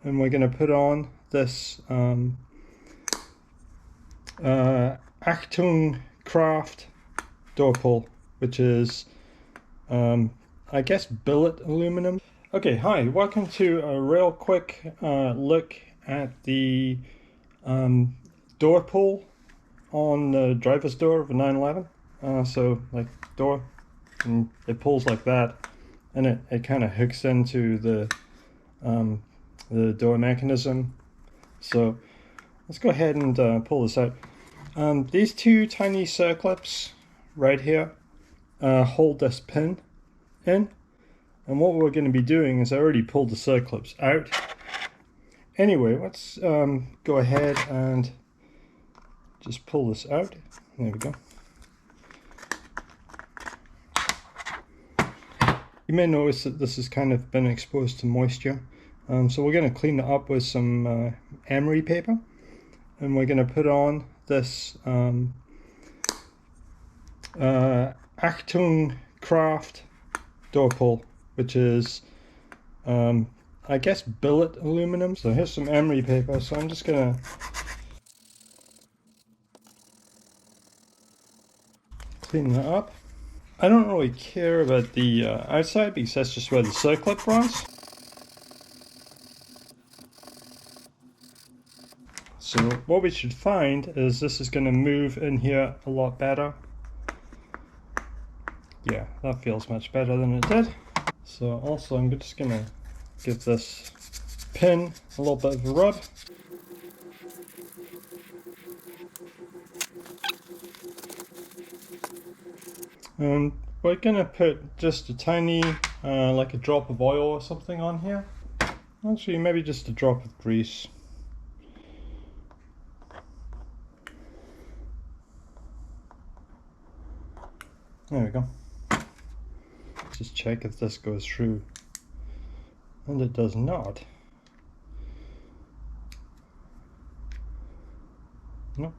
and we're going to put on this Achtungkraft door pull, which is I guess billet aluminum. Okay, hi, welcome to a real quick look at the door pull on the driver's door of a 911. So like door, and it pulls like that, and it kind of hooks into the door mechanism. So let's go ahead and pull this out. These two tiny circlips right here hold this pin in, and what we're going to be doing is I already pulled the circlips out. Anyway, let's go ahead and just pull this out. There we go. You may notice that this has kind of been exposed to moisture. So we're going to clean it up with some emery paper, and we're going to put on this Achtungkraft door pull, which is I guess billet aluminum. So here's some emery paper, so I'm just going to clean that up. I don't really care about the outside because that's just where the circlip runs. So what we should find is this is going to move in here a lot better. Yeah, that feels much better than it did. So also I'm just going to give this pin a little bit of a rub. And we're going to put just a tiny, like a drop of oil or something on here. Actually, maybe just a drop of grease. There we go. Just check if this goes through. And it does not. Nope.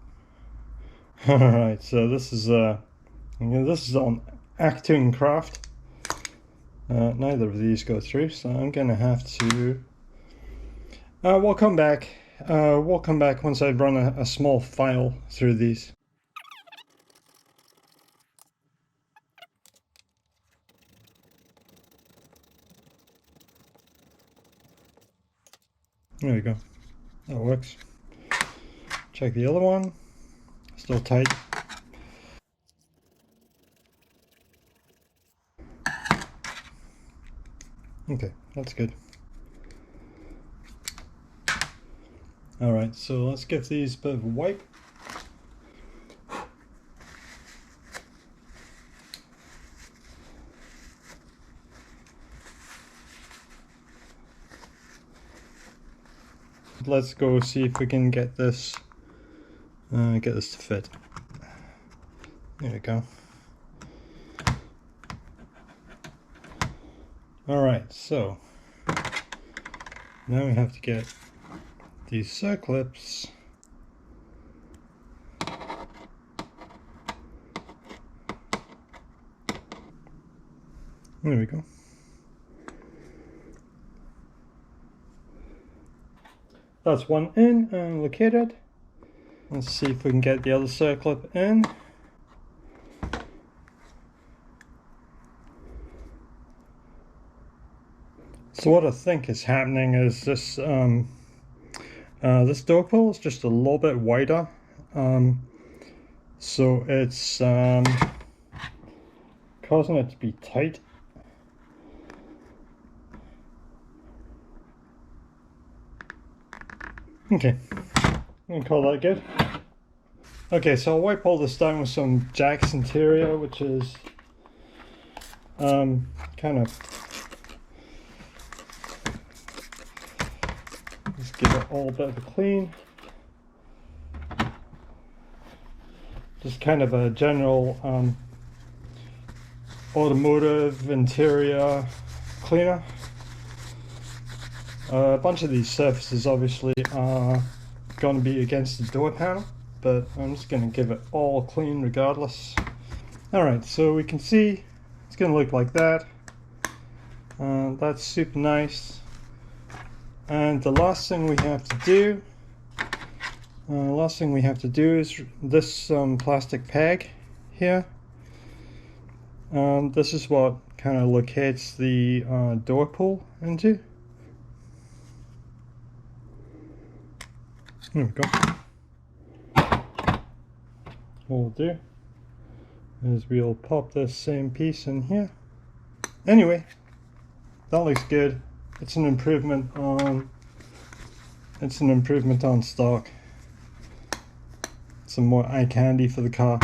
Alright, so this is on Achtungkraft. Neither of these go through, so I'm gonna have to we'll come back once I've run a small file through these. There we go. That works. Check the other one. Still tight. Okay, that's good. Alright, so let's give these a bit of a wipe. Let's go see if we can get this to fit. There we go. Alright, so now we have to get these circlips there we go. That's one in and located. Let's see if we can get the other circlip in. So what I think is happening is this this door pull is just a little bit wider, so it's causing it to be tight. Okay, I'm gonna call that good. Okay, so I'll wipe all this down with some Jack's Interior, which is kind of, let's give it all a bit of a clean. Just kind of a general automotive interior cleaner. A bunch of these surfaces obviously are going to be against the door panel, but I'm just going to give it all clean regardless. Alright, so we can see it's going to look like that. That's super nice. And the last thing we have to do, is this plastic peg here. This is what kind of locates the door pull into. There we go. What we'll do is we'll pop this same piece in here. Anyway, that looks good. It's an improvement on stock. Some more eye candy for the car.